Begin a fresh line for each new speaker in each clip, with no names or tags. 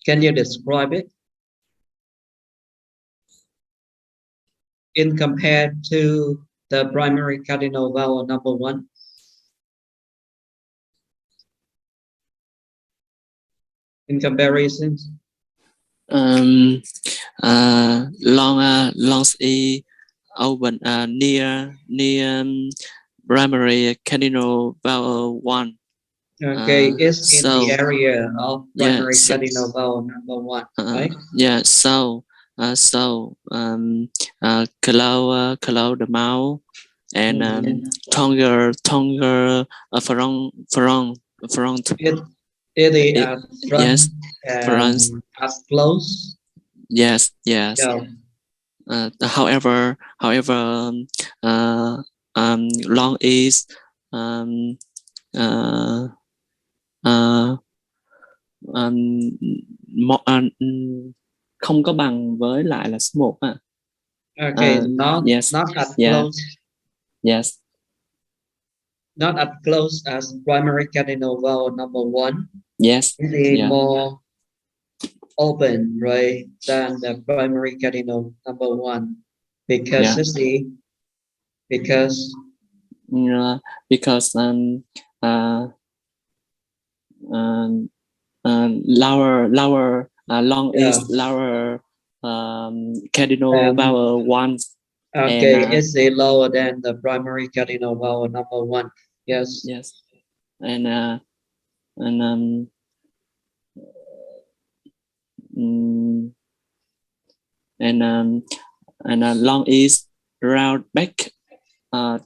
Can you describe it in compared to the primary cardinal vowel number 1? In comparison,
long e open near primary cardinal vowel 1.
Okay, it's in the area of primary
yeah,
cardinal vowel number 1, right?
Yeah, so close the mouth and tongue front.
It is at front,
yes, front.
as close.
Yes.
Yeah.
However, long is không có bằng với lại là số 1 ạ.
Okay, not as close.
Yes.
Not as close as primary cardinal vowel number 1.
Yes.
It is more open, right, than the primary cardinal number 1, because you see, because
lower long is lower cardinal vowel 1.
Okay, it's lower than the primary cardinal vowel number 1. Yes.
And long is round back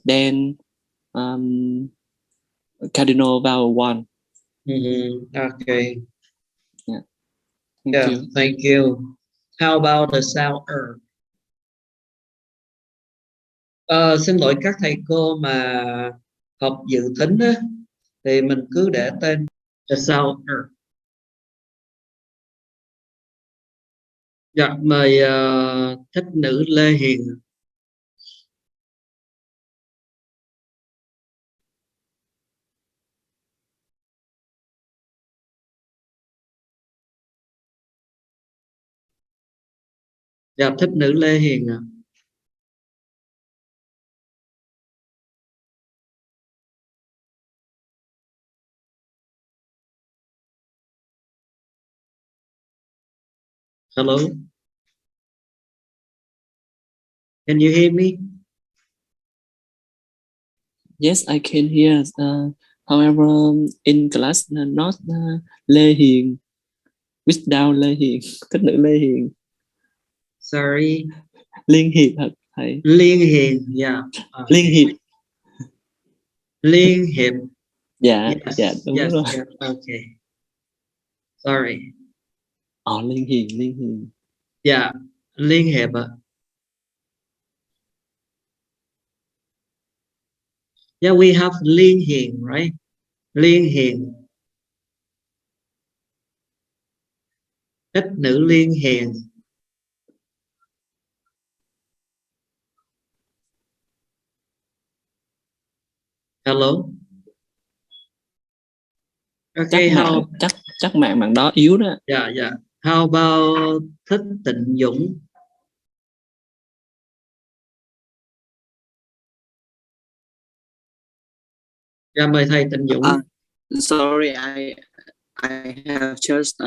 then cardinal vowel 1.
Okay.
Thank you.
Thank you. How about the sound xin lỗi các thầy cô mà học dự thính á, thì mình cứ để tên the sound Dạ, mời thích nữ Lê Hiền. Dạ, thích nữ Lê Hiền ạ. Hello. Can you hear me?
Yes, I can hear. However, in class, not Lê Hiền. Without Lê Hiền. Thích nữ Lê Hiền.
Sorry.
Liên Hiệp hả thầy?
Liên Hiền, yeah.
Liên Hiệp.
Liên Hiệp.
Dạ, đúng rồi.
Yes, okay. Sorry.
Liên Hiền.
Yeah, Liên Hiệp ạ. Yeah, we have Liên Hiền, right? Liên Hiền. Thích nữ Liên Hiền. Hello. Okay,
chắc mạng bạn đó yếu đó.
Yeah. How about thích Tịnh Dũng? Yeah, mời thầy Tịnh Dũng.
Sorry, I have just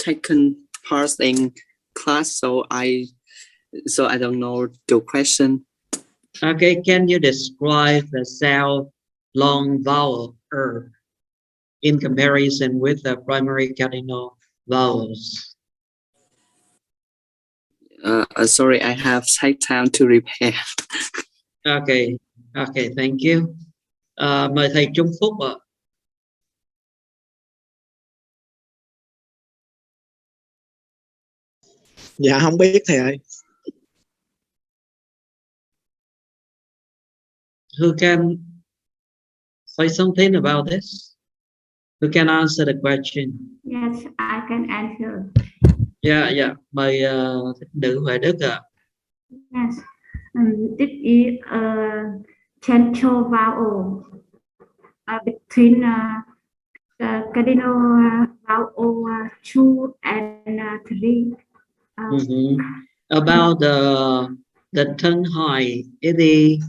taken part in class, so I don't know the question.
Okay, can you describe the sound long vowel in comparison with the primary cardinal vowels?
Sorry, I have take time to prepare.
Okay, thank you. Mời thầy Trung Phúc ạ.
Dạ không biết thầy ơi.
Who can say something about this? Who can answer the question?
Yes, I can answer.
Yeah. Mời thích nữ Huệ Đức ạ.
Yes. This is a central vowel between cardinal vowel 2 and 3.
Mhm. About the tongue high, is it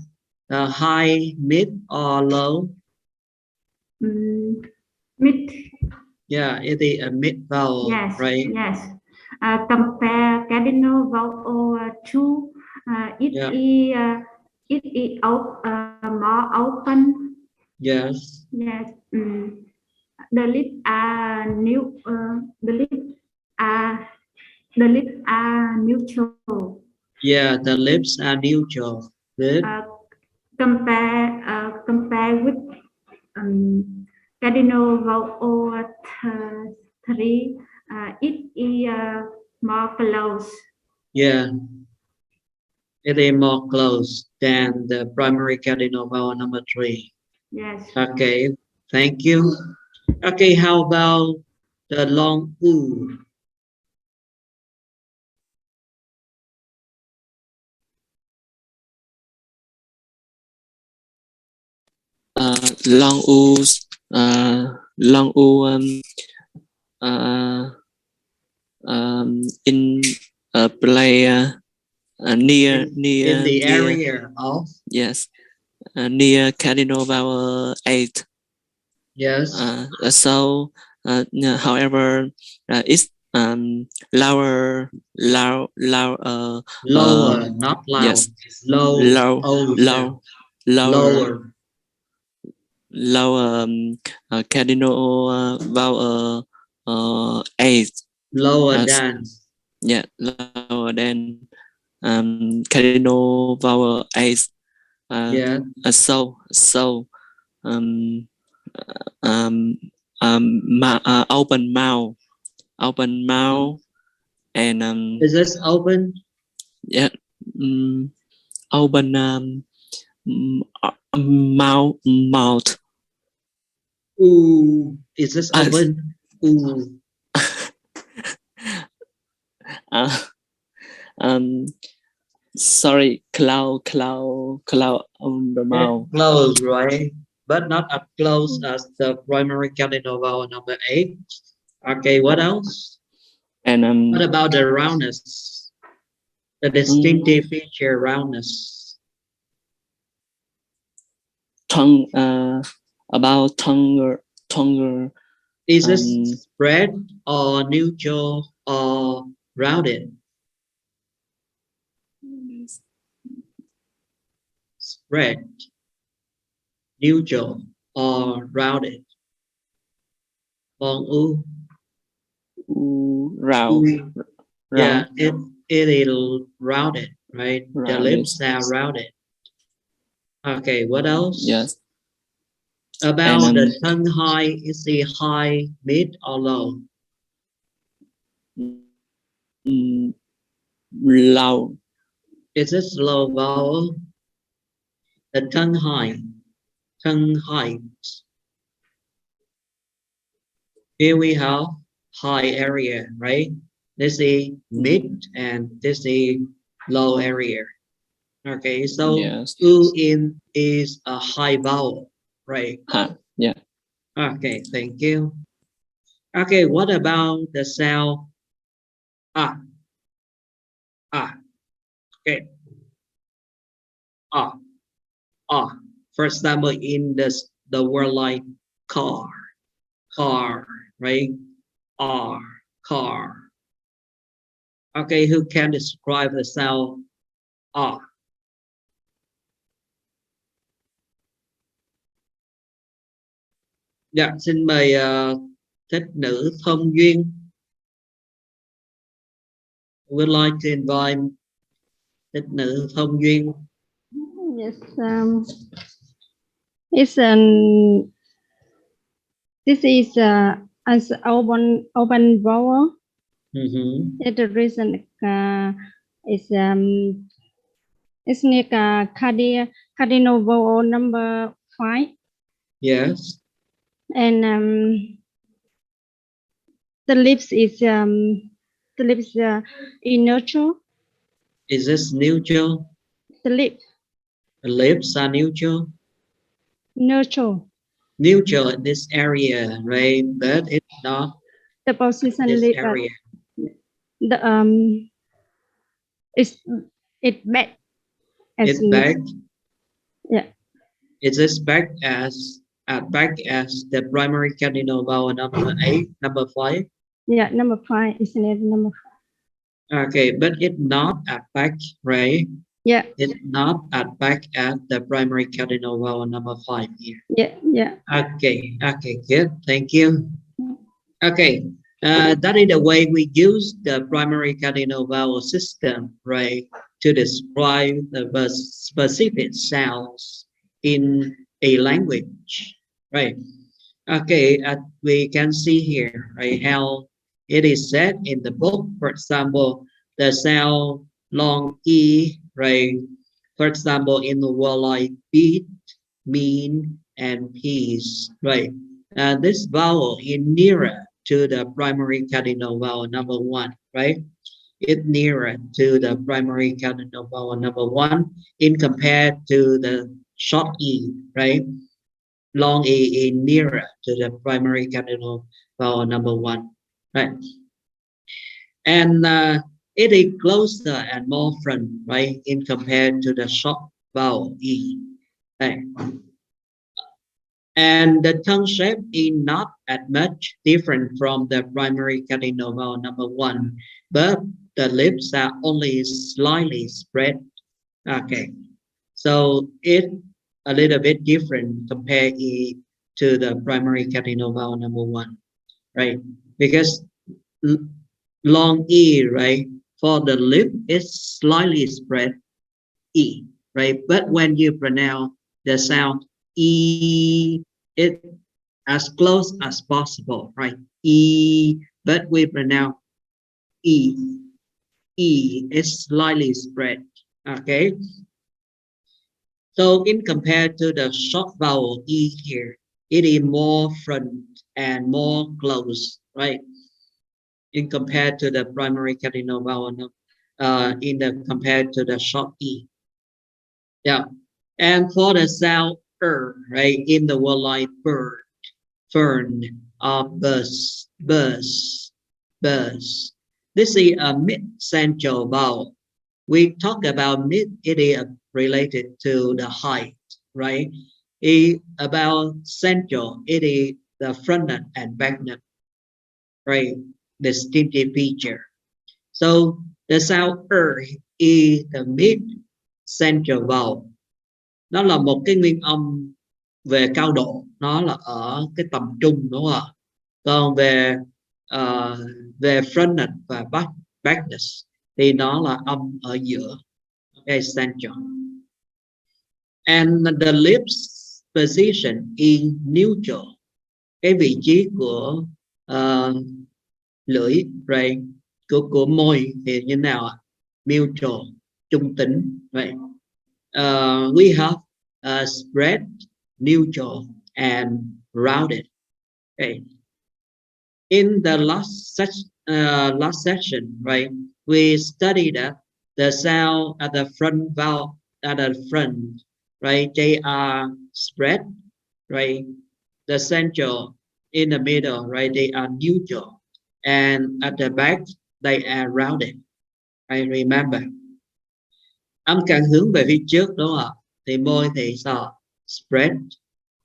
high, mid, or low?
Mid.
Yeah, it is a mid vowel,
Yes,
right?
yes. Compare cardinal vowel 2.
Yeah.
It is more open.
Yes.
Yes. The lips are new. Are the lips are neutral.
Yeah, the lips are neutral. Good.
Compare with cardinal vowel 3. It is more close.
Yeah, it is more close than the primary cardinal vowel number 3.
Yes.
Okay, thank you. Okay, how about the long U?
Long u, long u, uh, in a play near
In the area of?
yes, near cardinal vowel 8.
Yes.
So, however, it's lower,
Lower, not loud.
yes,
Low,
low,
O sound.
lower,
Lower.
cardinal vowel 8.
Lower than.
Yeah, lower than cardinal vowel 8.
Yeah.
So um, open mouth, and
Is this open?
yeah, open mouth.
Ooh. Is this open? Ooh.
Um, sorry, cloud on the mouth.
Close, right? But not as close as the primary cardinal vowel number 8. Okay, what else?
And
What about the roundness? The distinctive feature roundness.
tongue about tongue.
Is it spread or neutral or rounded? Spread, neutral, or rounded? Long U.
Round.
Yeah, it is rounded, right? The
Rounded.
lips are rounded. Okay, what else?
Yes.
About the tongue high, is it high, mid, or low?
Low.
Is it low vowel? The tongue high, tongue height. Here we have high area, right? This is mid and this is low area. Okay, so
yes.
U in is a high vowel, right?
Yeah.
Okay, thank you. Okay, what about the sound ah? Okay, ah, ah. For example, in the word like car, right? R, car. Okay, who can describe the sound ah? Dạ, xin mời thích nữ thông duyên. Would like to invite thích nữ thông duyên.
Yes, it's this is as open vowel. The reason is it's like cardinal vowel number 5.
Yes.
And the lips is in neutral.
Is this neutral?
The
lips are neutral.
Neutral.
Neutral in this area, right? But it's not
The position
this area.
the it's it back as
It's back.
Yeah.
It is back as the primary cardinal vowel number 8, number 5.
Yeah, number 5, isn't it? Number 5.
Okay, but it's not at back, right?
Yeah.
It's not at back at the primary cardinal vowel number 5 here.
Yeah.
Okay, good. Thank you. Okay, that is the way we use the primary cardinal vowel system, right, to describe the specific sounds in a language, right? Okay, we can see here, right, how it is said in the book. For example, the sound long E, right? For example, in the word like beat, mean, and peace, right? This vowel is nearer to the primary cardinal vowel number 1, right? It's nearer to the primary cardinal vowel number 1 in compared to the short E, right? Long E is nearer to the primary cardinal vowel number 1, right? And it is closer and more front, right, in compared to the short vowel E, right? And the tongue shape is not as much different from the primary cardinal vowel number 1, but the lips are only slightly spread. Okay, so it's a little bit different compared to the primary cardinal vowel number 1, right? Because long E, right, for the lip is slightly spread E, right? But when you pronounce the sound E, it as close as possible, right? E, but we pronounce E. E is slightly spread, okay? So in compared to the short vowel E here, it is more front and more close, right? In compared to the primary cardinal vowel, compared to the short E. Yeah, and for the sound right, in the word like bird, fern, or buzz. This is a mid-central vowel. We talk about mid, it is related to the height, right? About central, it is the front note and back note, right? Distinctive feature. So the sound is the mid-central vowel. Nó là một cái nguyên âm về cao độ, nó là ở cái tầm trung, đúng không ạ? Còn về về fronted và backness thì nó là âm ở giữa, essential. And the lips position in neutral, cái vị trí của lưỡi, right, của môi thì như nào ạ? Neutral, trung tính, right? We have spread, neutral, and rounded. Okay. In the last section, right, we studied that the sound at the front vowel, at the front, right, they are spread, right? The central in the middle, right, they are neutral, and at the back they are rounded. I remember. Âm càng hướng về phía trước, đúng không ạ? Thì môi thì sao? Spread.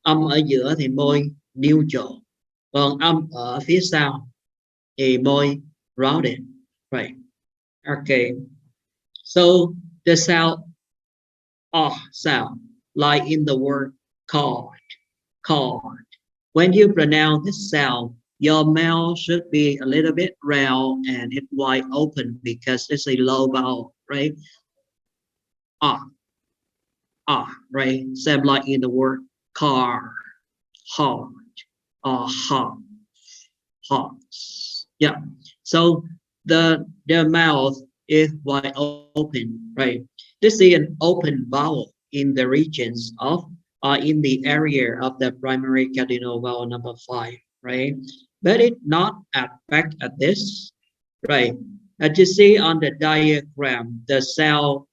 Âm ở giữa thì môi neutral. Còn âm ở phía sau thì môi rounded. Right. Okay. So the sound sound like in the word card. When you pronounce this sound, your mouth should be a little bit round and it's wide open because it's a low vowel, right? Right? Same like in the word car, hard, or hot. Yeah. So the mouth is wide open, right? This is an open vowel in the regions of in the area of the primary cardinal vowel number 5, right? But it's not back at this, right? As you see on the diagram, the sound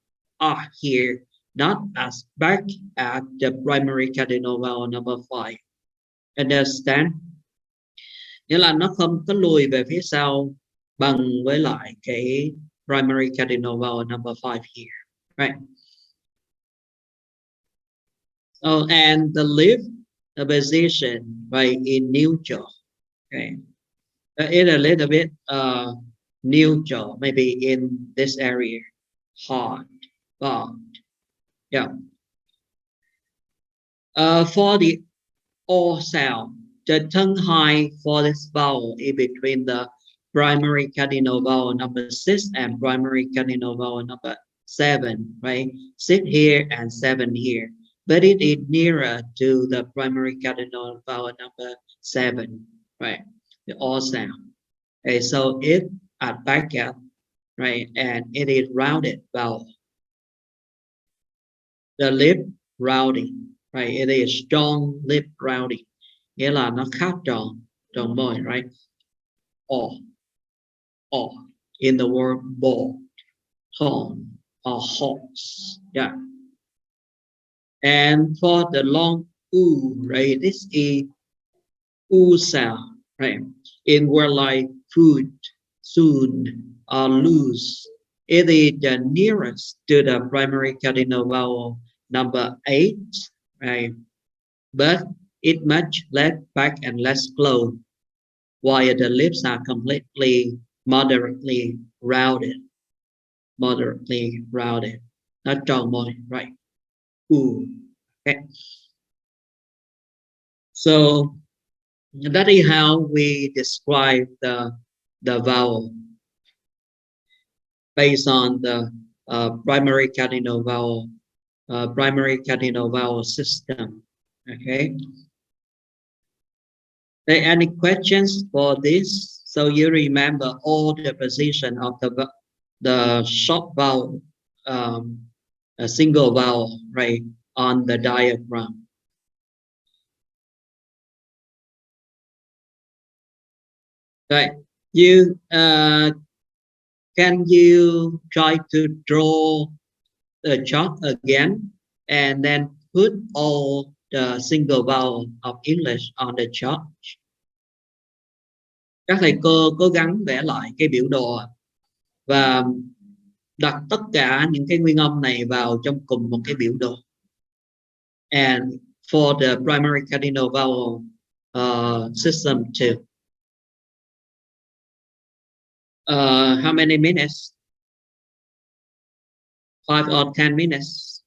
here not as back at the primary cardinal vowel number 5. Understand? nghĩa là nó không có lùi về phía sau bằng với lại cái primary cardinal vowel number 5 here, right? Oh, and the lip position, right, in neutral. Okay, it's a little bit neutral, maybe in this area, hard, but yeah. For the O sound, the tongue high for this vowel is between the primary cardinal vowel number 6 and primary cardinal vowel number 7, right? 6 here and 7 here. But it is nearer to the primary cardinal vowel number 7, right? The O sound. Okay, so it at back up, right? And it is rounded vowel. The lip rounding, right? It is strong lip rounding. Nghĩa là nó khá tròn, tròn môi, right? Or in the word ball, tone, or horse, yeah. And for the long oo, right? This is oo sound, right? In word like food, soon, or lose, it is the nearest to the primary cardinal vowel number 8, right? But it much less back and less close, while the lips are completely moderately rounded. Moderately rounded. Not tròn môi, right? Ooh. Okay. So that is how we describe the vowel based on the primary cardinal vowel system. Okay. Any questions for this? So you remember all the position of the short vowel, a single vowel, right, on the diagram. Right. You can you try to draw the chart again and then put all the single vowel of English on the chart. Các thầy cô cố gắng vẽ lại cái biểu đồ và đặt tất cả những cái nguyên âm này vào trong cùng một cái biểu đồ. And for the primary cardinal vowel system too. How many minutes? 5 or 10 minutes?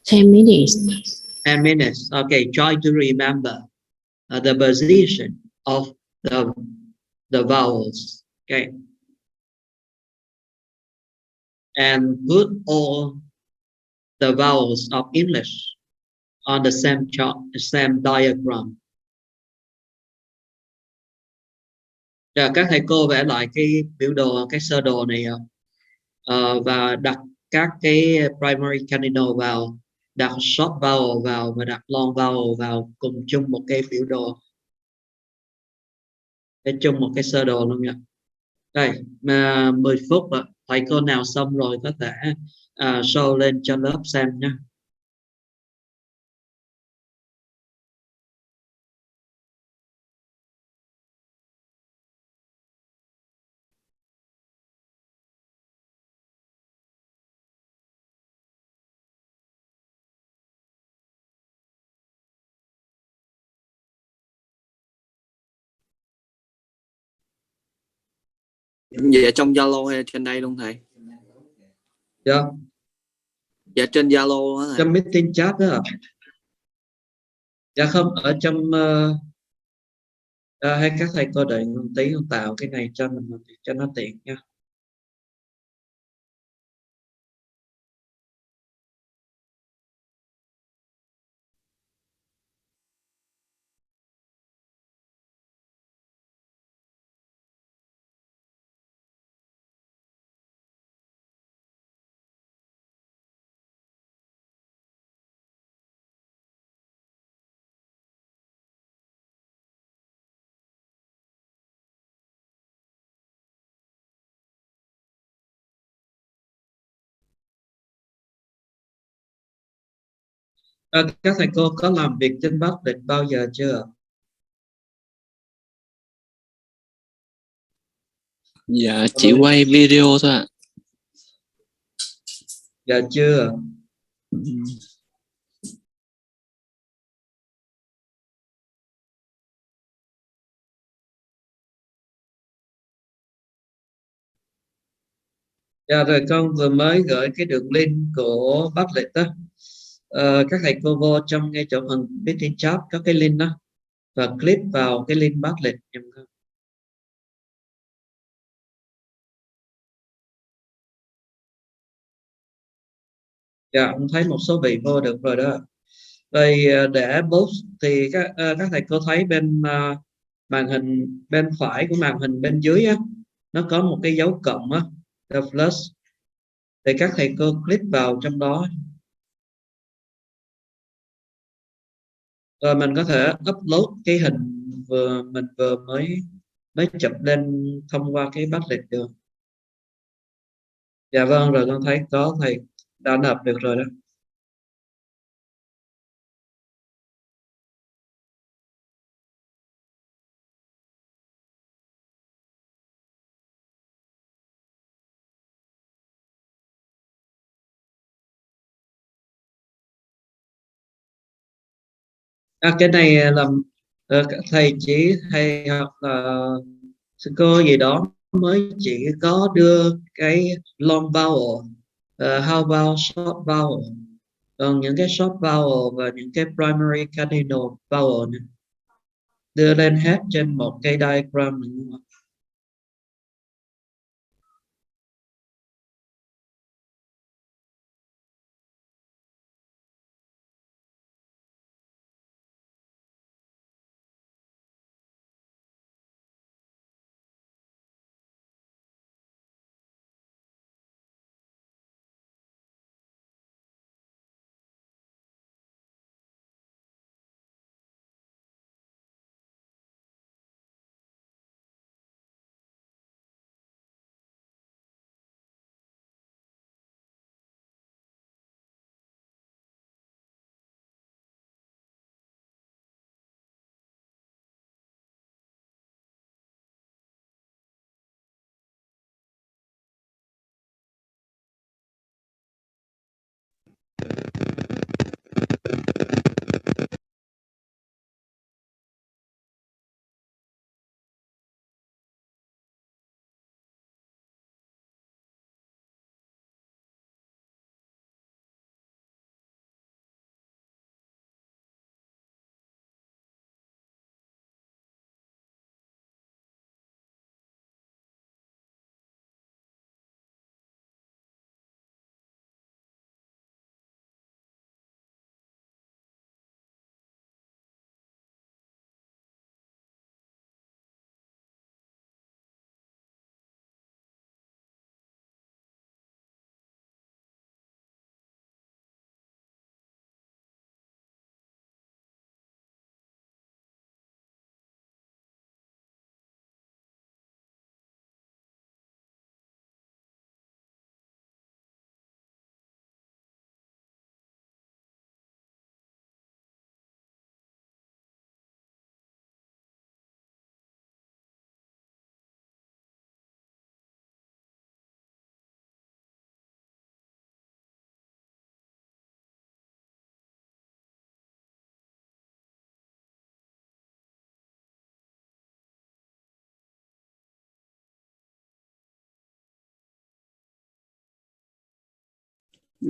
10 minutes.
10 minutes. Okay, try to remember the position of the vowels. Okay. And put all the vowels of English on the same chart, the same diagram. Các thầy cô vẽ lại cái biểu đồ, cái sơ đồ này và đặt các cái primary cardinal vào, đặt short vowel vào và đặt long vowel vào cùng chung một cái biểu đồ, để chung một cái sơ đồ luôn nha. Đây, 10 phút rồi. Thầy cô nào xong rồi có thể show lên cho lớp xem nha.
Dạ trong Zalo hay trên đây luôn thầy?
Dạ.
Dạ trên Zalo hả thầy?
Trong meeting chat đó. Dạ không, ở trong hay các thầy cô đợi một tí con tạo cái này cho mình cho nó tiện nha. Các thầy cô có làm việc trên Bắc Định bao giờ chưa?
Dạ chỉ quay video thôi ạ.
Dạ chưa. Dạ rồi, con vừa mới gửi cái đường link của Padlet đó. Các thầy cô vô trong ngay chỗ phần meeting chat có cái link đó và click vào cái link Padlet giùm con. Dạ, con thấy một số vị vô được rồi đó. Rồi để post thì các thầy cô thấy bên màn hình bên phải của màn hình bên dưới á, nó có một cái dấu cộng á, the plus, thì các thầy cô click vào trong đó rồi mình có thể upload cái hình mình vừa mới chụp lên thông qua cái Padlet được. Dạ vâng, rồi con thấy có thầy đã nộp được rồi đó. Cái này là các thầy chỉ hay học sư cô gì đó mới chỉ có đưa cái long vowel, how about short vowel, còn những cái short vowel và những cái primary cardinal vowel này, đưa lên hết trên một cái diagram này.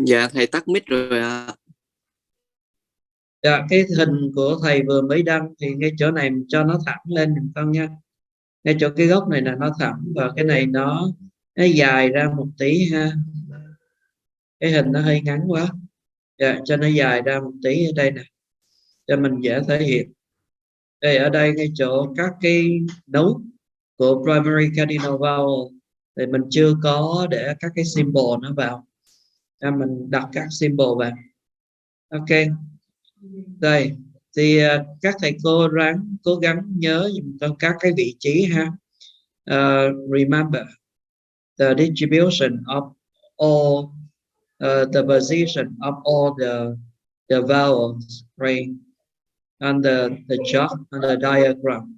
Dạ thầy tắt mic rồi ạ.
Dạ, cái hình của thầy vừa mới đăng thì ngay chỗ này mình cho nó thẳng lên giùm con nha. Ngay chỗ cái góc này là nó thẳng và cái này nó dài ra một tí ha. Cái hình nó hơi ngắn quá. Dạ, cho nó dài ra một tí ở đây nè, cho mình dễ thể hiện. Đây, ở đây ngay chỗ các cái nốt của primary cardinal vowel thì mình chưa có để các cái symbol nó vào, mình đặt các symbol vào. Ok, đây thì các thầy cô ráng cố gắng nhớ dùm con các cái vị trí ha. Remember the distribution of all the position of all the vowels right on the chart on the diagram.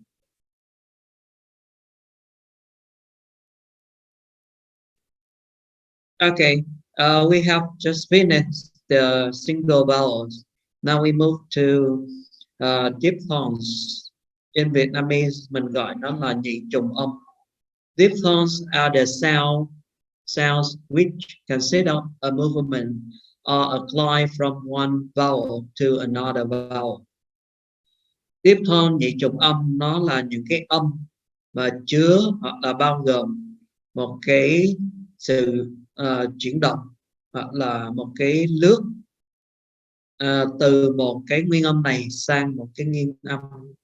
Okay, we have just finished the single vowels. Now we move to diphthongs. In Vietnamese mình gọi nó là nhị trùng âm. Diphthongs are the sounds which consist of a movement or a climb from one vowel to another vowel. Diphthong nhị trùng âm nó là những cái âm mà chứa hoặc là bao gồm một cái sự chuyển động hoặc là một cái lướt từ một cái nguyên âm này sang một cái nguyên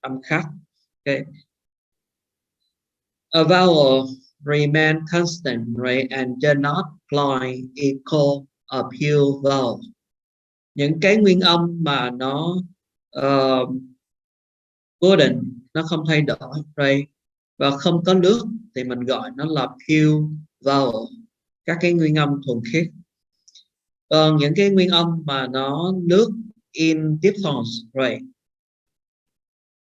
âm khác. Okay. A vowel remain constant, right, and does not climb equal a pure vowel. Những cái nguyên âm mà nó cố định, nó không thay đổi, right, và không có lướt thì mình gọi nó là pure vowel, các cái nguyên âm thuần khiết. Còn những cái nguyên âm mà nó lướt in diphthongs, right,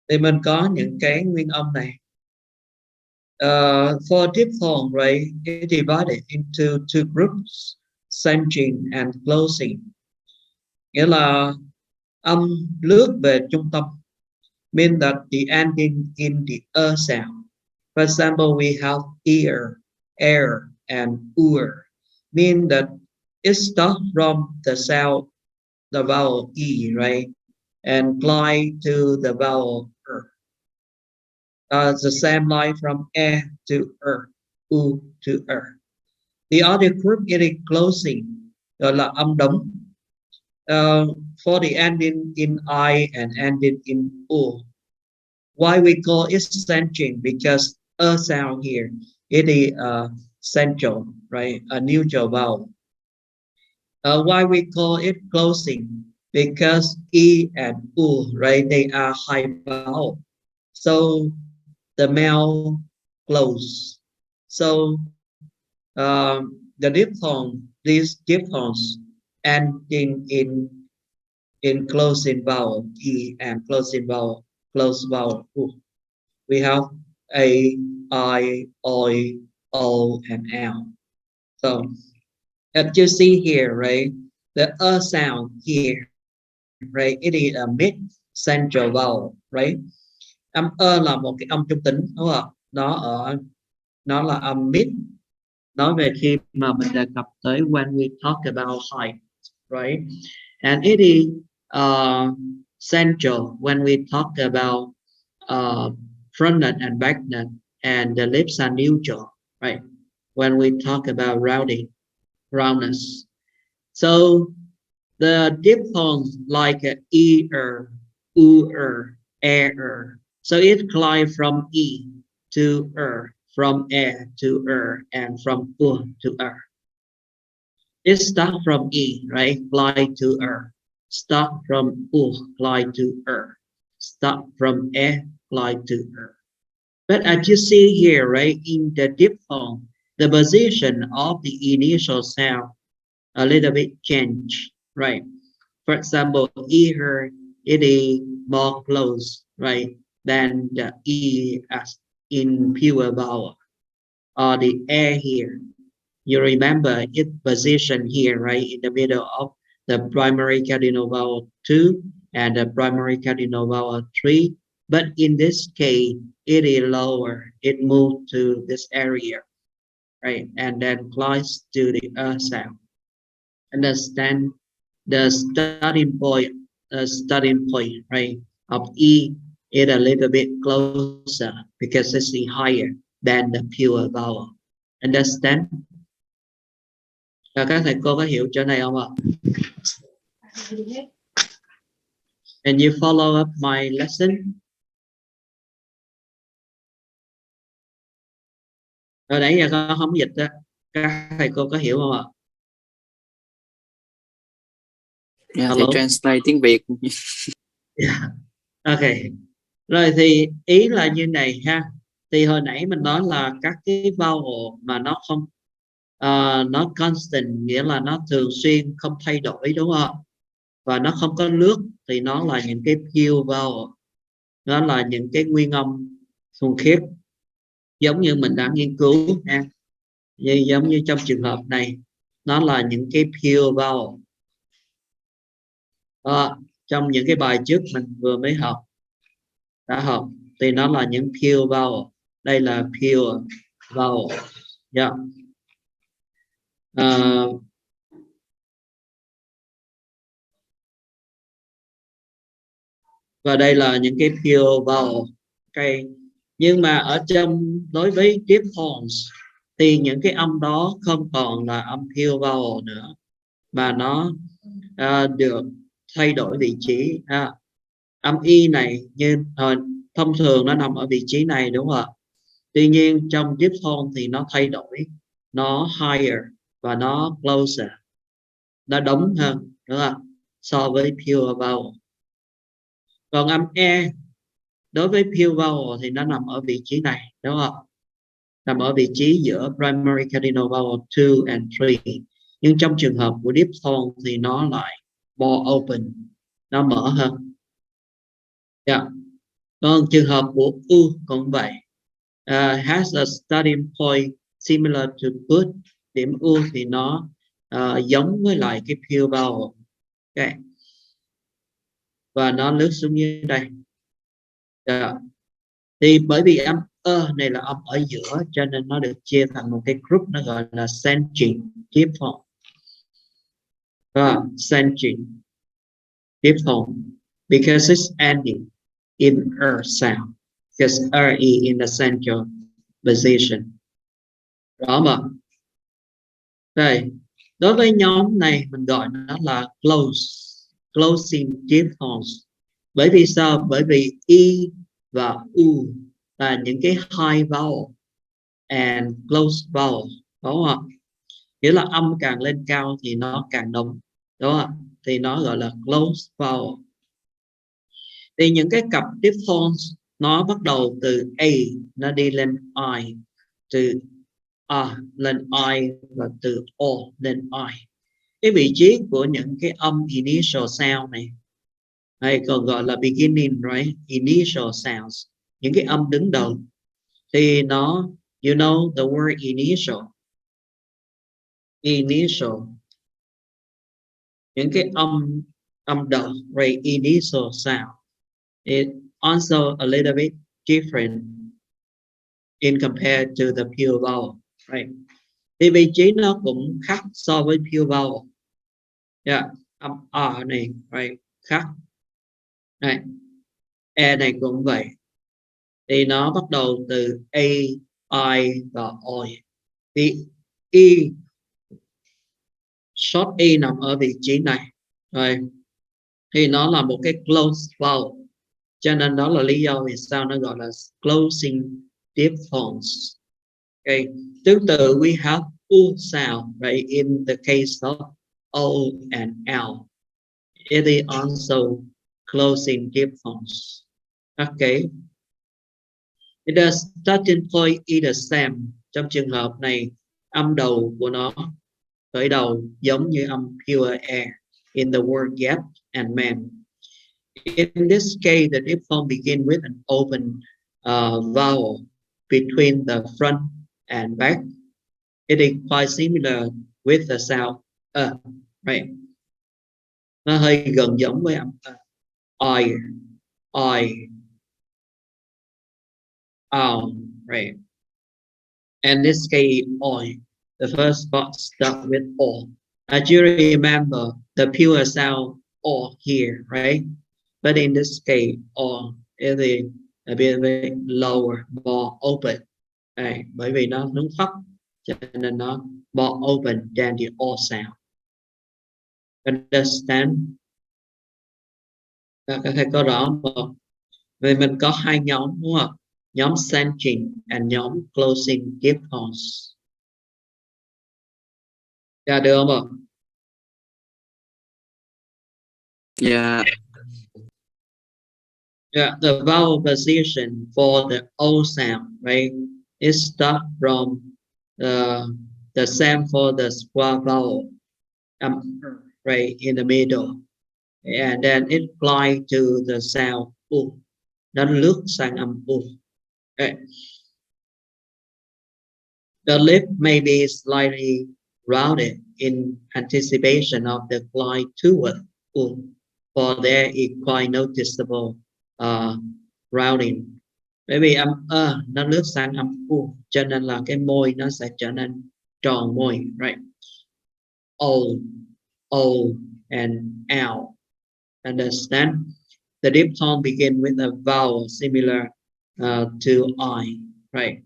thì mình có những cái nguyên âm này. For diphthong, right, it divided into two groups, centering and closing. Nghĩa là âm lướt về trung tâm, mean that the ending in the sound. For example, we have ear, air, and ur, mean that it starts from the sound, the vowel e, right, and fly to the vowel er. The same line from e to u to The other group is closing, gọi là âm đóng. For the ending in I and ending in u. Why we call it centering? Because a sound here, it is central, right? A neutral vowel. Why we call it closing? Because e and u, right? They are high vowel. So the mouth close. So the diphthong, these diphthongs ending in closing vowel e and closing vowel, close vowel u. We have a, I, oi, o, and l. So as you see here, right, the sound here, right, it is a mid central vowel, right. Âm là một cái âm trung tính, đúng không? Nó là âm mid. Nói về khi mà mình đề cập tới when we talk about height, right, and it is central when we talk about front note and back note, and the lips are neutral, right, when we talk about roundness. So the diphthongs like ear, ur, air, so it climbs from e to from e to and from u to It starts from e, right, fly to start from u, fly to start from e, fly to But as you see here, right, in the diphthong, the position of the initial sound a little bit change, right? For example, ear, it is more close, right, than the e as in pure vowel, or the air here. You remember its position here, right, in the middle of the primary cardinal vowel 2 and the primary cardinal vowel 3. But in this case, it is lower. It moved to this area, right, and then close to the sound. Understand the starting point, right, of E is a little bit closer because it's higher than the pure vowel. Understand? Và các thầy cô có hiểu chỗ này không ạ? Can you follow up my lesson? Ở nãy giờ con không dịch đó. Các thầy cô có hiểu không ạ?
Yeah, thầy translate tiếng Việt.
Yeah. Ok. Rồi thì ý là như này ha. Thì hồi nãy mình nói là các cái vowel mà nó không nó constant, nghĩa là nó thường xuyên không thay đổi, đúng không? Và nó không có lướt thì nó là những cái pure vowel. Nó là những cái nguyên âm thuần khiết. Giống như mình đã nghiên cứu ha. Giống như trong trường hợp này nó là những cái pure vowel. Trong những cái bài trước mình vừa mới đã học thì nó là những pure vowel. Đây là pure vowel. Yeah. Và đây là những cái pure vowel. Okay. Nhưng mà ở trong đối với diphthongs thì những cái âm đó không còn là âm pure vowel nữa, mà nó được thay đổi vị trí. Âm y này như thông thường nó nằm ở vị trí này, đúng không ạ? Tuy nhiên trong diphthong thì nó thay đổi, nó higher và nó closer, nó đóng hơn, đúng không? So với pure vowel. Còn âm e đối với pure vowel thì nó nằm ở vị trí này, đúng không? Nằm ở vị trí giữa primary cardinal vowel 2 and 3. Nhưng trong trường hợp của diphthong thì nó lại more open, nó mở hơn. Yeah. Còn trường hợp của u cũng vậy. Has a starting point similar to put. Điểm u thì nó giống với lại cái pure vowel. Okay. Và nó lướt xuống như đây. Yeah. Thì bởi vì âm này là âm ở giữa, cho nên nó được chia thành một cái group, nó gọi là sentient diphthong. Sentient diphthong because it's ending in sound, because is in the central position. Rõ mà. Đây, đối với nhóm này mình gọi nó là closing diphthongs. Bởi vì sao? Bởi vì y và u là những cái high vowel and close vowel, đúng không? Nghĩa là âm càng lên cao thì nó càng đông, đúng không? Thì nó gọi là close vowel. Thì những cái cặp diphthongs nó bắt đầu từ a, nó đi lên i, từ a lên i, và từ o lên i. Cái vị trí của những cái âm initial sound này hay còn gọi là beginning, right? Initial sounds, những cái âm đứng đầu thì nó, you know the word initial, những cái âm đầu, right? Initial sound, it also a little bit different in compared to the pure vowel, right? Thì vị trí nó cũng khác so với pure vowel. Yeah, âm a này, right, khác. Này, e này cũng vậy. Thì nó bắt đầu từ a, i và oi. Thì y, short e nằm ở vị trí này, rồi. Thì nó là một cái close vowel, cho nên đó là lý do vì sao nó gọi là closing diphthongs. Okay. Tương tự we have u sound, right? In the case of o and l, it is also closing diphthongs. Okay. The starting point is the same. Trong trường hợp này, âm đầu của nó khởi đầu giống như âm pure air in the word gap and man. In this case, the diphthong begin with an open vowel between the front and back. It is quite similar with the sound right? Nó hơi gần giống với âm I, right? And this case, oi, the first part start with o. As you remember, the pure sound o here, right? But in this case, o is a bit lower, more open. Right? Bởi vì nó thấp, cho nên nó more open than the o sound. Understand? Các thầy có rõ không? Vậy mình có hai nhóm, đúng không? Nhóm sentient and nhóm closing diphthongs. Dạ được không ạ?
Yeah.
Yeah, the vowel position for the O sound, right? It starts from the same for the square vowel, right, in the middle, and then it flies to the sound U. Nó lướt sang âm U. Okay. The lip may be slightly rounded in anticipation of the glide toward for there is quite noticeable rounding. Bởi vì âm nó lướt sang âm u, cho nên là cái môi nó sẽ trở nên tròn môi, right? O and L. Understand? The diphthong begin with a vowel similar to I, right?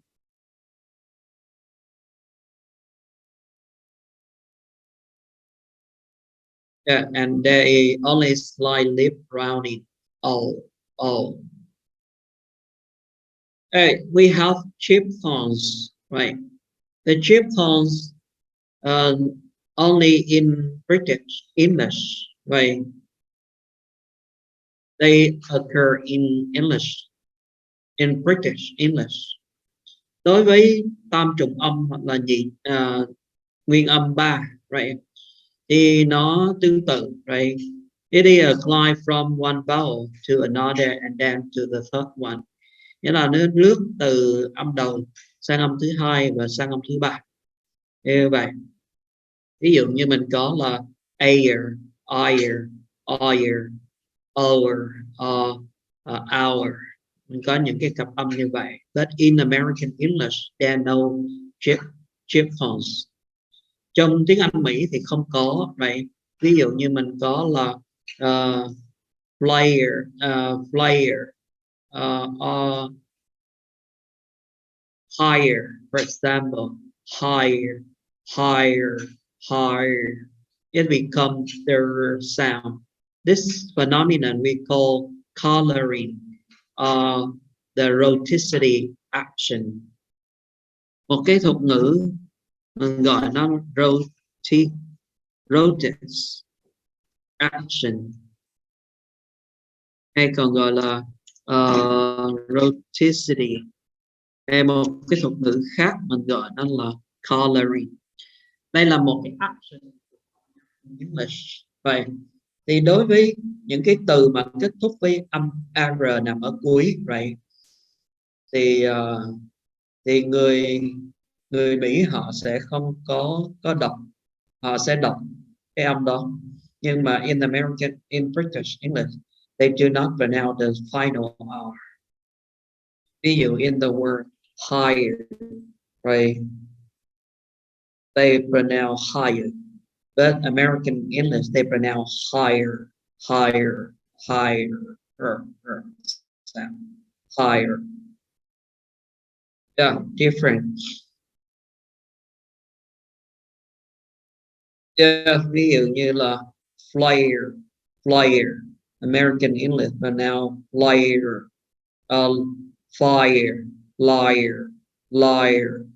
Yeah, and there is only slight lip rounding. O. Hey, we have diphthongs, right? The diphthongs only in British English, right? They occur in English, in British English. Đối với tam trùng âm hoặc là nguyên âm 3, right? Thì nó tương tự, right? It is a glide from one vowel to another and then to the third one. Nghĩa là nó lướt từ âm đầu sang âm thứ hai và sang âm thứ ba. Như vậy. Ví dụ như mình có là air, oyer, over, hour. Mình có những cái cặp âm như vậy. But in American English, there are no diphthongs. Trong tiếng Anh Mỹ thì không có, right? Ví dụ như mình có là player, or higher, for example, higher. It becomes the sound. This phenomenon we call coloring, the rhoticity action. Một cái thuật ngữ mình gọi nó rhotics action, hay còn gọi là rhoticity. Hay một cái thuật ngữ khác mình gọi nó là coloring. Đây là một cái action in English. Vậy thì đối với những cái từ mà kết thúc với âm r nằm ở cuối, right? Thì người Mỹ họ sẽ không có đọc, họ sẽ đọc cái âm đó. Nhưng mà in British English, they do not pronounce the final R. Ví dụ in the word higher, right? They pronounce higher. But American English, they pronounce higher. Sound. Higher. Yeah, different. Yeah, ví dụ như là flyer. American English pronounce flyer. Fire, liar, lawyer,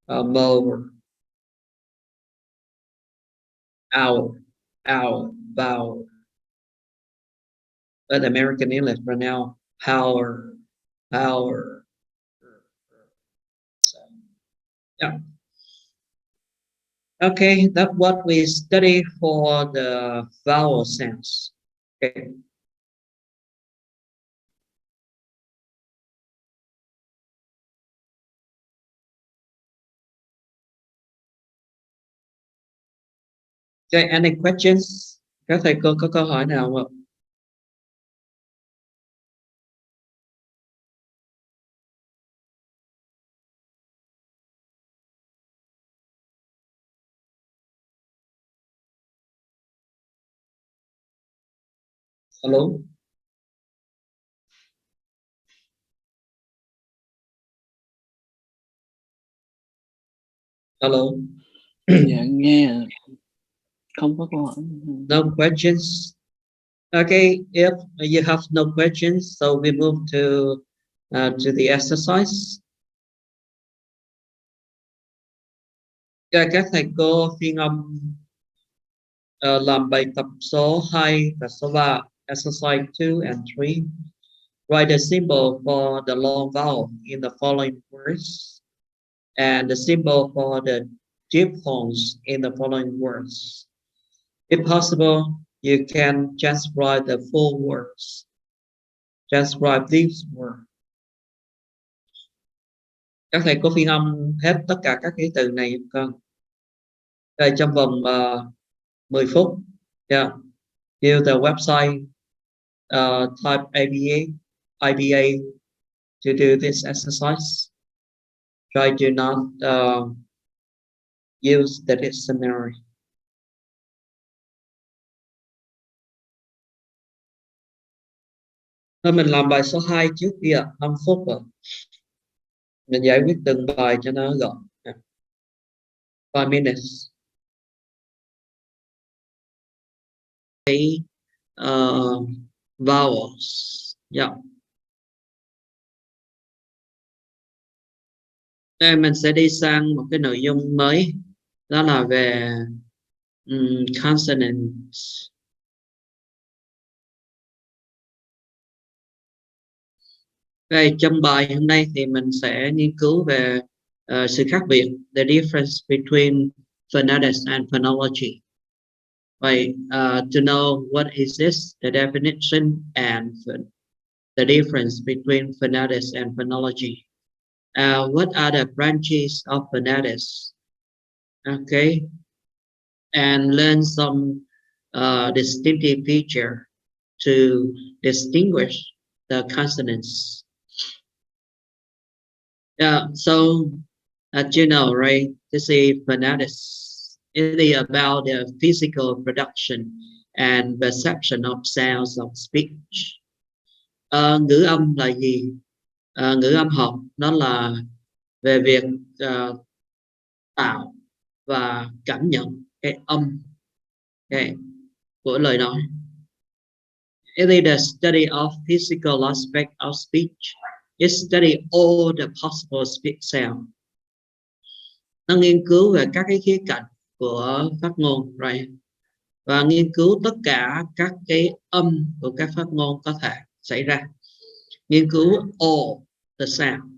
mower, hour, vowel. But American English pronounce power. So, yeah. Okay, that's what we study for the vowel sounds. Okay. Okay, any questions? Các thầy cô có câu hỏi nào không? Hello? Hello?
Dạ nghe. Không có câu hỏi.
No questions? Okay, if you have no questions, so we move to the exercise. Các thầy cô phiên âm làm bài tập số 2 và số 3, exercise 2 and 3. Write a symbol for the long vowel in the following words and the symbol for the diphthongs in the following words. If possible, you can just write the full words. Just write these words. Các thầy có phiên âm hết tất cả các cái từ này không con? Đây, trong vòng 10 phút. Yeah. Use the website type IBA to do this exercise. Try to not use the dictionary. Thôi mình làm bài số 2 trước đi ạ, 5 phút rồi. Mình giải quyết từng bài cho nó gọn. 5 minutes. Vowels. Yeah. Đây mình sẽ đi sang một cái nội dung mới, đó là về consonants. Đây, trong bài hôm nay thì mình sẽ nghiên cứu về sự khác biệt, the difference between phonetics and phonology. Vậy, to know what is this, the definition and the difference between phonetics and phonology. What are the branches of phonetics? Okay, and learn some distinctive feature to distinguish the consonants. Yeah, so as you know, right, this is phonetics. It is about the physical production and perception of sounds of speech. Ngữ âm là gì? Ngữ âm học nó là về việc tạo và cảm nhận cái âm của lời nói. It is the study of physical aspect of speech. It study all the possible speech sound. Nó nghiên cứu về các cái khía cạnh của phát ngôn, right? Và nghiên cứu tất cả các cái âm của các phát ngôn có thể xảy ra. Nghiên cứu all the sound,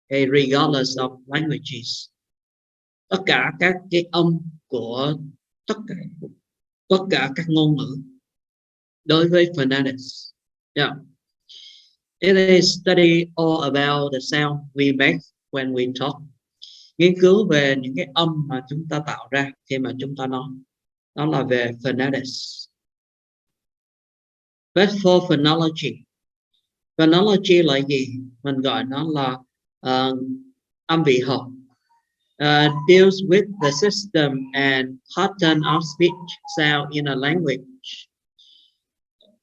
regardless of languages. Tất cả các cái âm của tất cả các ngôn ngữ đối với phonetics. Yeah. It is study all about the sound we make when we talk. Nghiên cứu về những cái âm mà chúng ta tạo ra khi mà chúng ta nói. Đó là về phonetics. But for phonology, phonology là gì? Mình gọi nó là âm vị học. Deals with the system and pattern of speech sound in a language.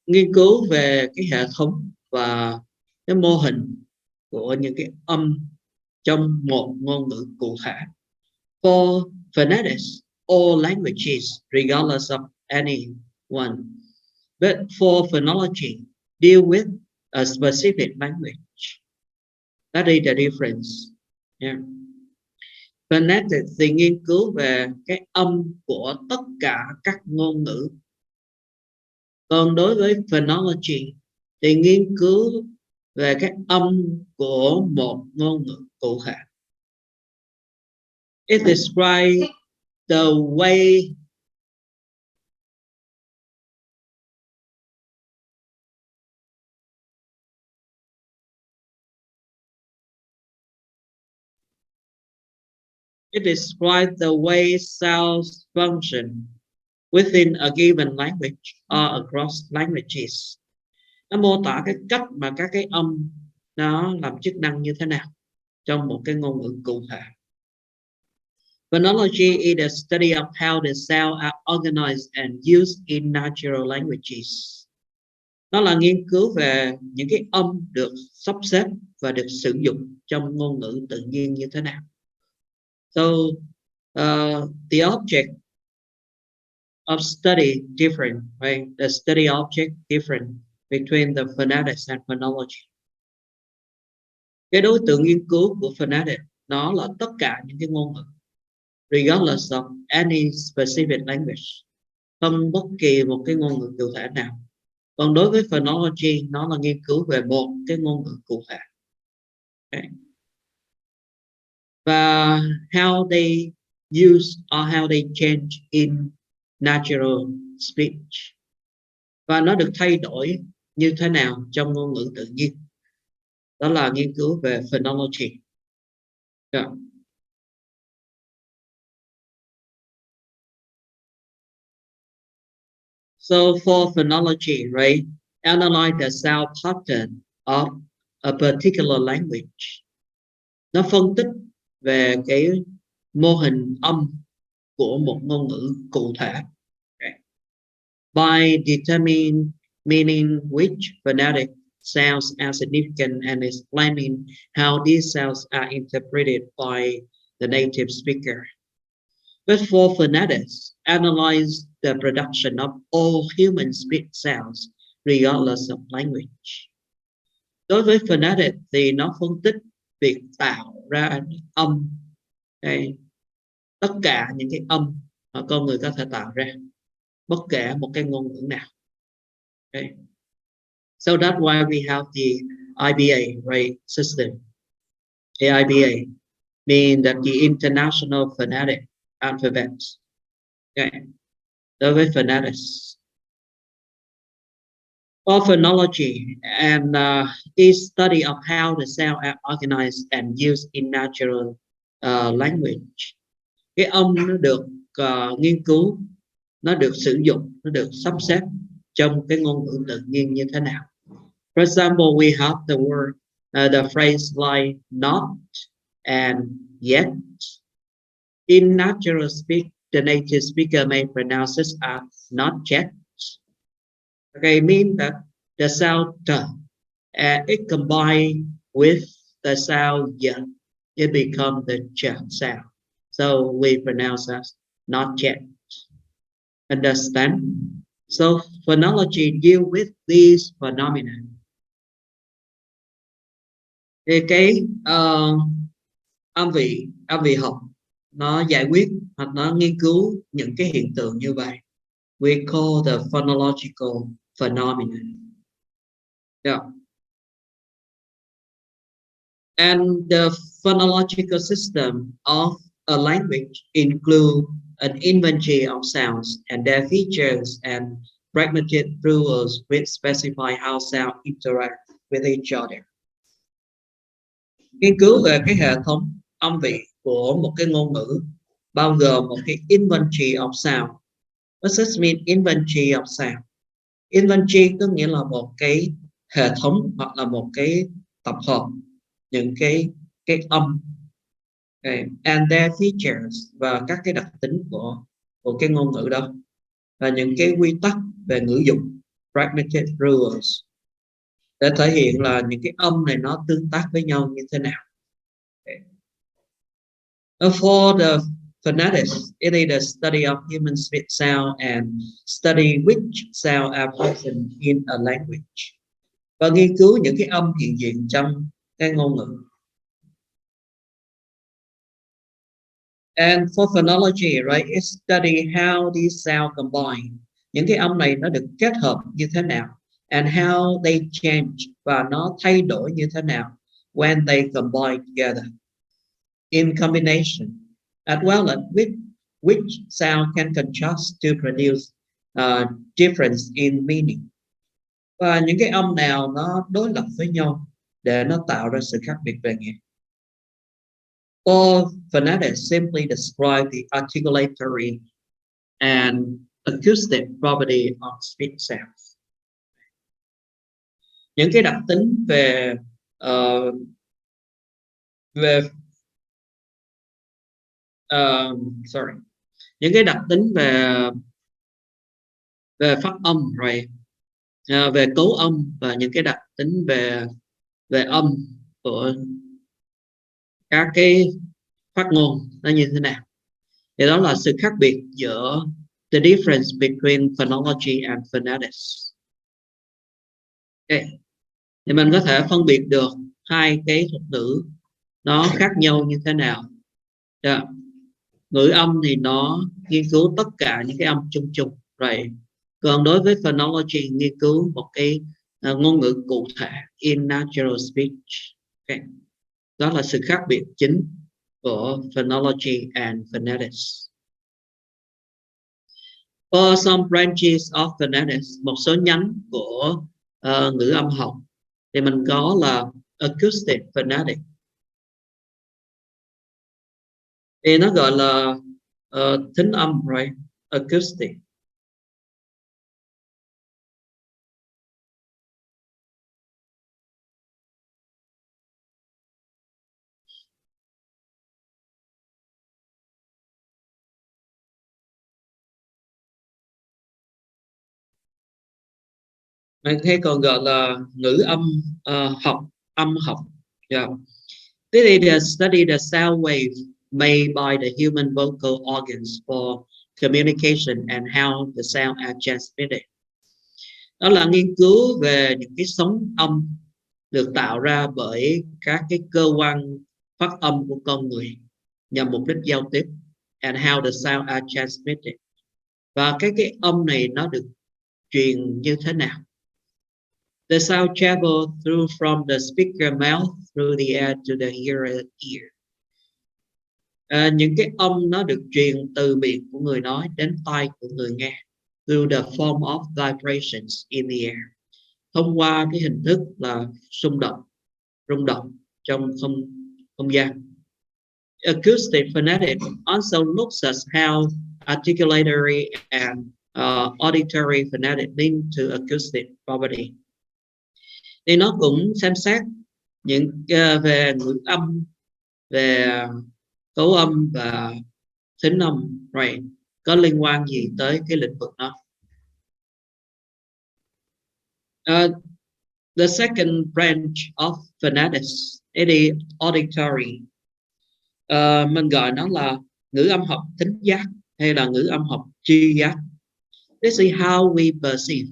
Nghiên cứu về cái hệ thống và cái mô hình của những cái âm trong một ngôn ngữ cụ thể. For phonetics, all languages, regardless of any one. But for phonology, deal with a specific language. That is the difference. Yeah. Phonetics thì nghiên cứu về cái âm của tất cả các ngôn ngữ. Còn đối với phonology thì nghiên cứu về cái âm của một ngôn ngữ cụ thể. It describes the way sounds function within a given language or across languages. Nó mô tả cái cách mà các cái âm nó làm chức năng như thế nào trong một cái ngôn ngữ cụ thể. Phonology is the study of how the sounds are organized and used in natural languages. Nó là nghiên cứu về những cái âm được sắp xếp và được sử dụng trong ngôn ngữ tự nhiên như thế nào. So, the object of study different, right? The study object different between the phonetics and phonology. Cái đối tượng nghiên cứu của phonetics nó là tất cả những cái ngôn ngữ, regardless of any specific language, không bất kỳ một cái ngôn ngữ cụ thể nào. Còn đối với phonology, nó là nghiên cứu về một cái ngôn ngữ cụ thể. Okay. Và how they use or how they change in natural speech. Và nó được thay đổi như thế nào trong ngôn ngữ tự nhiên. Đó là nghiên cứu về phonology. Yeah. So for phonology, right, analyze the sound pattern of a particular language. Nó phân tích về cái mô hình âm của một ngôn ngữ cụ thể. Okay. By determining which phonetic sounds are significant and explaining how these sounds are interpreted by the native speaker. But for phonetics, analyze the production of all human speech sounds regardless of language. Đối với phonetics thì nó phân tích việc tạo ra âm, tất cả những cái âm mà con người có thể tạo ra, bất kể một cái ngôn ngữ nào. Okay. So that's why we have the IBA, right, system. The IBA means that the International Phonetic Alphabet. Okay. Đối với phonetics. For phonology and is study of how the sound are organized and used in natural language. Cái âm nó được nghiên cứu, nó được sử dụng, nó được sắp xếp trong cái ngôn ngữ tự nhiên như thế nào. For example, we have the word, the phrase like not and yet. In natural speak, the native speaker may pronounce it as not yet. Okay, mean that the sound it combined with the sound yet, it becomes the ch sound. So we pronounce as not yet. Understand? So phonology deal with these phenomena. Thì cái âm vị học nó giải quyết hoặc nó nghiên cứu những cái hiện tượng như vậy. We call the phonological phenomena. Yeah. And the phonological system of a language include an inventory of sounds and their features and pragmatic rules which specify how sound interact with each other. Nghiên cứu về cái hệ thống âm vị của một cái ngôn ngữ bao gồm một cái inventory of sound. What does mean inventory of sound? Inventory có nghĩa là một cái hệ thống hoặc là một cái tập hợp những cái âm, okay. And their features, và các cái đặc tính của cái ngôn ngữ đó, và những cái quy tắc về ngữ dụng, pragmatic rules, để thể hiện là những cái âm này nó tương tác với nhau như thế nào. Okay. For the phonetics, it is the study of human speech sound and study which sound are present in a language. Và nghiên cứu những cái âm hiện diện trong cái ngôn ngữ. And for phonology, right, it study how these sound combine. Những cái âm này nó được kết hợp như thế nào, and how they change, và nó thay đổi như thế nào when they combine together. In combination, as well as which sound can contrast to produce difference in meaning. Và những cái âm nào nó đối lập với nhau để nó tạo ra sự khác biệt về nghĩa. Or phonetics simply describe the articulatory and acoustic property of speech sounds. Những cái đặc tính về những cái đặc tính về phát âm, right? Về cấu âm và những cái đặc tính về âm của các cái phát ngôn nó như thế nào. Thì đó là sự khác biệt giữa the difference between phonology and phonetics. Okay. Thì mình có thể phân biệt được hai cái thuật ngữ nó khác nhau như thế nào. Yeah. Ngữ âm thì nó nghiên cứu tất cả những cái âm chung chung, right? Còn đối với phonology nghiên cứu một cái ngôn ngữ cụ thể, in natural speech. Okay. Đó là sự khác biệt chính của phonology and phonetics. For some branches of phonetics, một số nhánh của ngữ âm học thì mình có là acoustic phonetics. thì nó gọi là thính âm, right? Acoustic. Mình hay còn gọi là ngữ âm học, âm học. Yeah. This is the study the sound wave made by the human vocal organs for communication and how the sound are transmitted. Đó là nghiên cứu về những cái sóng âm được tạo ra bởi các cái cơ quan phát âm của con người nhằm mục đích giao tiếp, and how the sound are transmitted. Và cái âm này nó được truyền như thế nào? The sound travel through from the speaker mouth through the air to the hearer ear. Những cái âm nó được truyền từ miệng của người nói đến tai của người nghe, through the form of vibrations in the air, thông qua cái hình thức là rung động trong không gian. Acoustic phonetics also looks at how articulatory and auditory phonetics link to acoustic property. Thì nó cũng xem xét những về ngữ âm, về cấu âm và thính âm, right? Có liên quan gì tới cái lĩnh vực đó. The second branch of phonetics is auditory. Mình gọi nó là ngữ âm học thính giác hay là ngữ âm học tri giác. This is how we perceive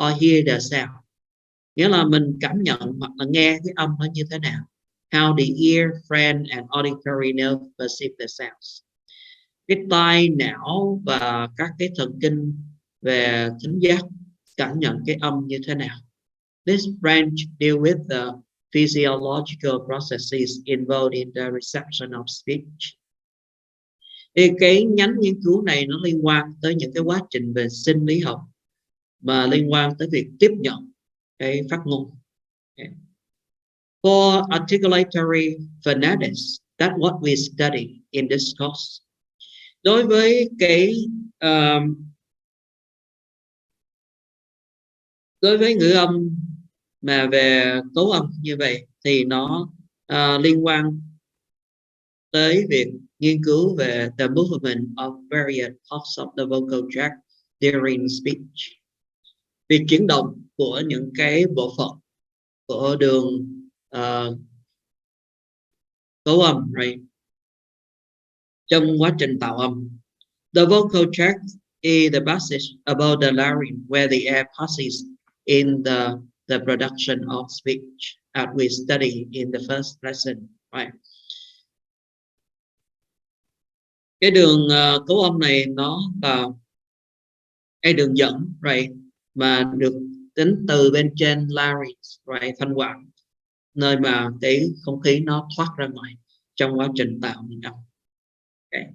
or hear the sound. Nghĩa là mình cảm nhận hoặc là nghe cái âm nó như thế nào. How the ear, friend and auditory nerve perceive the sounds. Cái tai, não và các cái thần kinh về thính giác cảm nhận cái âm như thế nào. This branch deal with the physiological processes involved in the reception of speech. Thì cái nhánh nghiên cứu này nó liên quan tới những cái quá trình về sinh lý học mà liên quan tới việc tiếp nhận cái phát ngôn. Okay. For articulatory phonetics, that's what we study in this course. Đối với ngữ âm mà về cấu âm như vậy thì nó liên quan tới việc nghiên cứu về the movement of various parts of the vocal tract during speech. Việc chuyển động của những cái bộ phận của đường cấu âm, right? Trong quá trình tạo âm. The vocal tract is the passage above the larynx where the air passes in the production of speech, as we study in the first lesson, right? Cái đường cấu âm này nó là cái đường dẫn, right, mà được tính từ bên trên larynx, right, thanh quản, nơi mà cái không khí nó thoát ra ngoài trong quá trình tạo âm. Okay.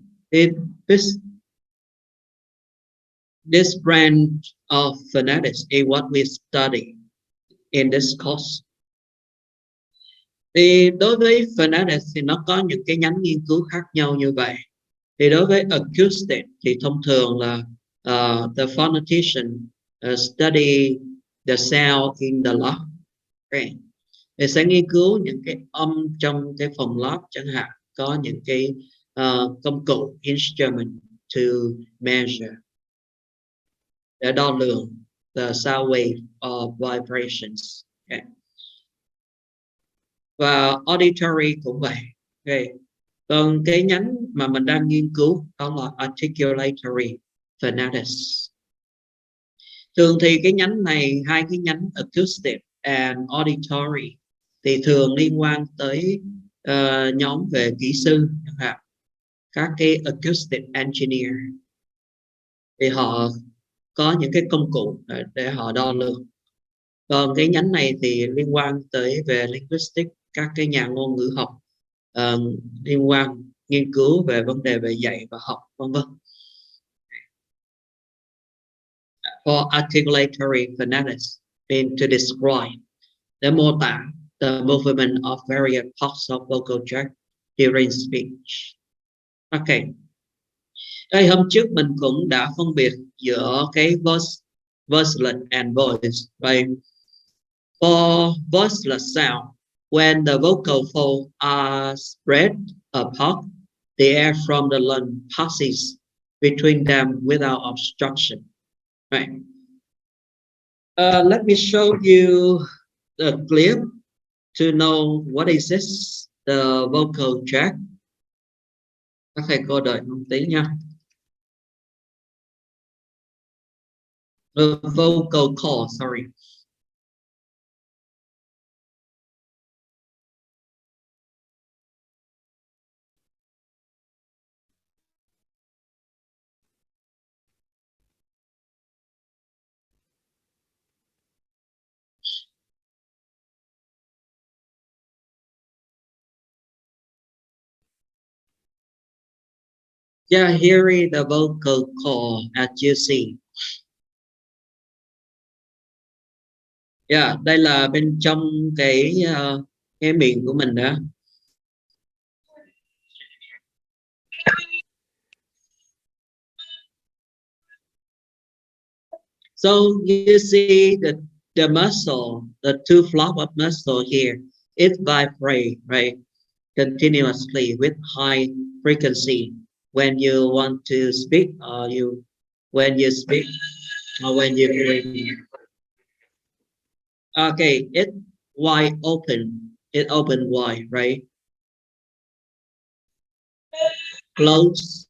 This branch of phonetics is what we study in this course. Thì đối với phonetics thì nó có những cái nhánh nghiên cứu khác nhau như vậy. Thì đối với acoustic thì thông thường là the phonetician study the sound in the lab. Okay. Thì sẽ nghiên cứu những cái âm trong cái phòng lab chẳng hạn, có những cái công cụ instrument to measure, để đo lường the sound wave or vibrations. Okay. Và auditory cũng vậy. Okay. Còn cái nhánh mà mình đang nghiên cứu đó là articulatory phonetics. Thường thì cái nhánh này, hai cái nhánh acoustic and auditory thì thường liên quan tới nhóm về kỹ sư, các cái acoustic engineer, thì họ có những cái công cụ để họ đo lường. Còn cái nhánh này thì liên quan tới về linguistics, các cái nhà ngôn ngữ học liên quan nghiên cứu về vấn đề về dạy và học, vân vân. For articulatory phonetics, mean to describe, để mô tả the movement of various parts of vocal tract during speech. Okay. Đây hôm trước mình cũng đã phân biệt giữa cái voiceless and voice, right? For voiceless sound, when the vocal folds are spread apart, the air from the lung passes between them without obstruction. Right. Let me show you the clip to know what is this, the vocal tract. Các thầy cô đợi một tí nha. The vocal cord, sorry. Yeah, here is the vocal cord as you see. Yeah, đây là bên trong cái miệng của mình đó. So you see the muscle, the two flop of muscle here, it vibrate, right, continuously with high frequency when you want to speak, or when you speak, or when you breathe. Okay, it wide open. It open wide, right? Close.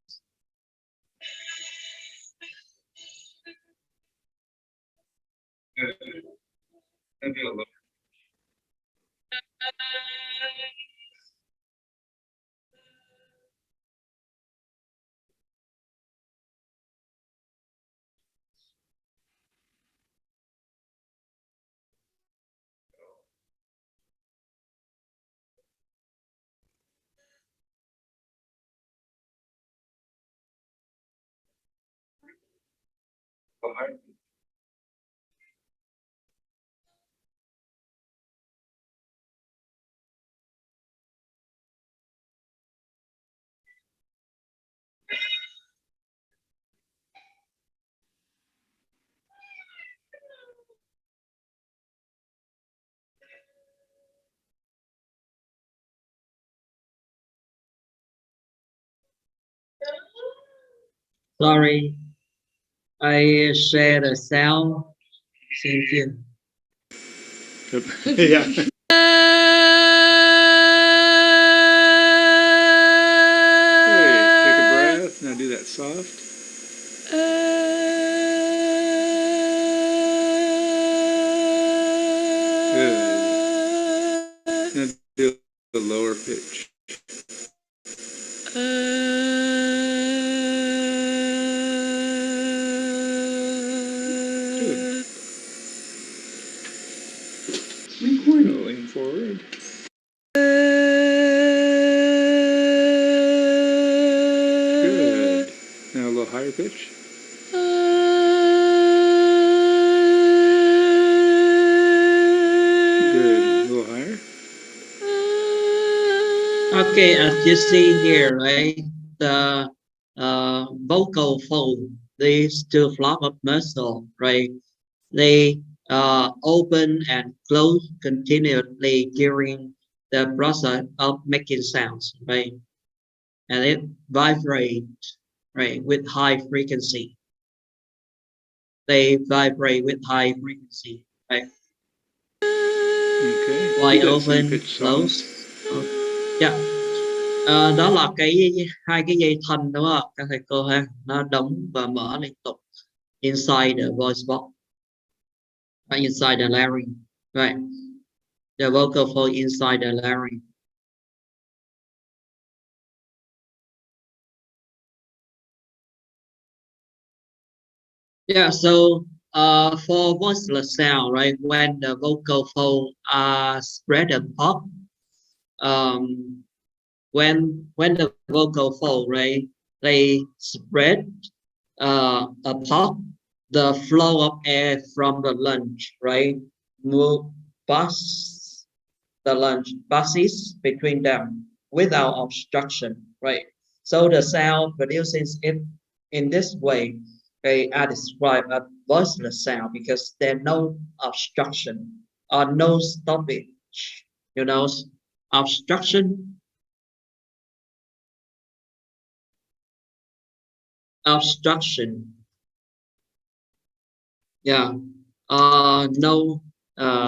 Sorry, I share the sound. Thank you.
Yeah. Hey, take a breath. Now do that soft. Good. Now do the lower pitch. Good. Lean forward. Good. Now a little higher pitch. Good. A little higher.
Okay, as you see here, right, the vocal fold, these two flop of muscle, right, they open and close continuously during the process of making sounds, right, and it vibrates, right, with high frequency. They vibrate with high frequency, right?
Okay.
Wide
Keep that
open,
same pitch
close.
soft.
Yeah. Đó là hai cái dây thanh đúng không các thầy cô ha, nó đóng và mở liên tục inside the voice box, inside the larynx, right? The vocal fold inside the larynx. Yeah, so for voiceless sound, right, when the vocal fold are spread apart, um, when the vocal fold, right, they spread apart, the flow of air from the lungs, right, move past the lungs, passes between them without obstruction, right? So the sound produces it in this way. They are described as voiceless sound because there's no obstruction or no stoppage. You know, obstruction, obstruction. Yeah, no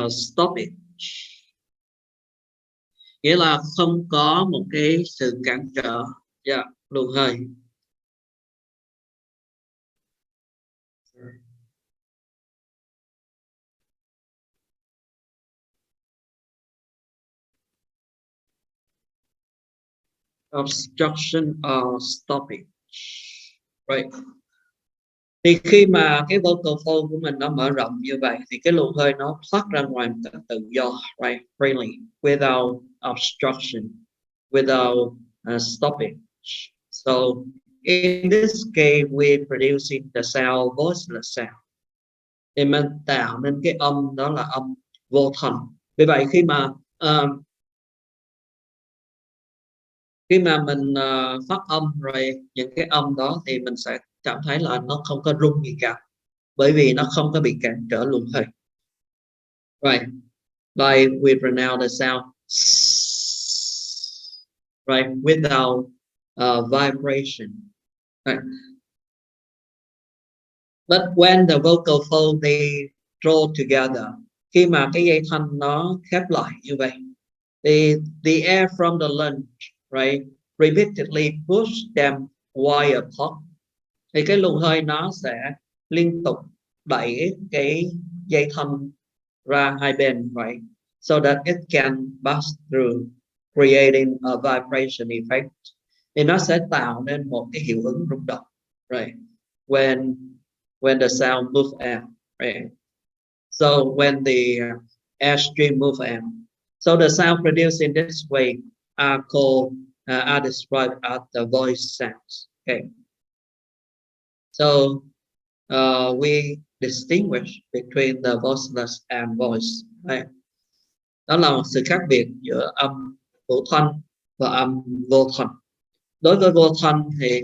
stoppage. Nghĩa là không có một cái sự cản trở. Yeah, luồng hơi. Obstruction or stoppage. Right. Thì khi mà cái vocal fold của mình nó mở rộng như vậy thì cái luồng hơi nó thoát ra ngoài một cách tự do, right, freely, without obstruction, without stoppage. So in this case we producing the sound voiceless sound. Thì mình tạo nên cái âm đó là âm vô thanh. Vì vậy khi mà mình phát âm rồi những cái âm đó thì mình sẽ cảm thấy là nó không có rung gì cả, bởi vì nó không có bị cản trở luồng hơi. Right, like we pronounce the sound right without vibration. Right. But when the vocal fold they draw together, khi mà cái dây thanh nó khép lại như vậy, the air from the lungs, right, repeatedly push them wide apart. Thì cái luồng hơi nó sẽ liên tục đẩy cái dây thanh ra hai bên, right, so that it can pass through, creating a vibration effect. Thì nó sẽ tạo nên một cái hiệu ứng rung động, right, when the sound moves out, right. So when the airstream moves out, so the sound produced in this way are called are described as the voice sounds. Okay. So we distinguish between the voiceless and voice. Right? Đó là một sự khác biệt giữa âm hữu thanh và âm vô thanh. Đối với vô thanh thì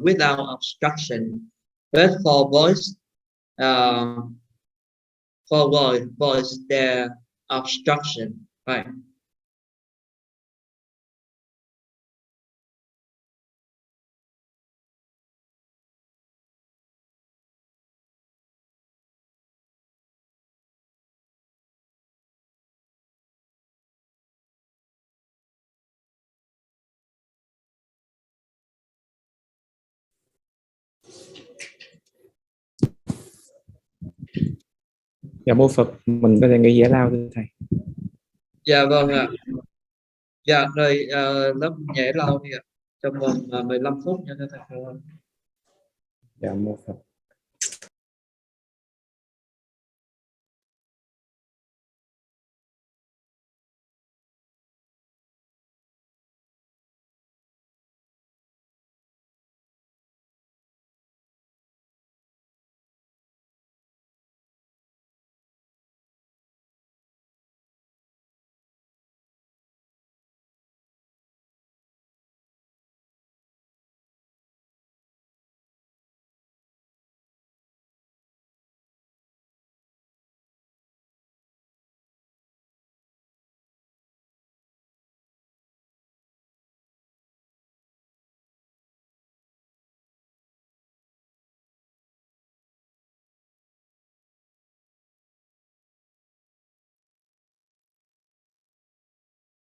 without obstruction, but for voice, voice there obstruction, right?
Dạ mô Phật, mình có thể nghỉ giải lao thưa thầy.
Dạ vâng ạ. Dạ rồi lớp nhảy lao đi ạ. Trong vòng 15 phút nha thưa thầy.
Dạ mô Phật.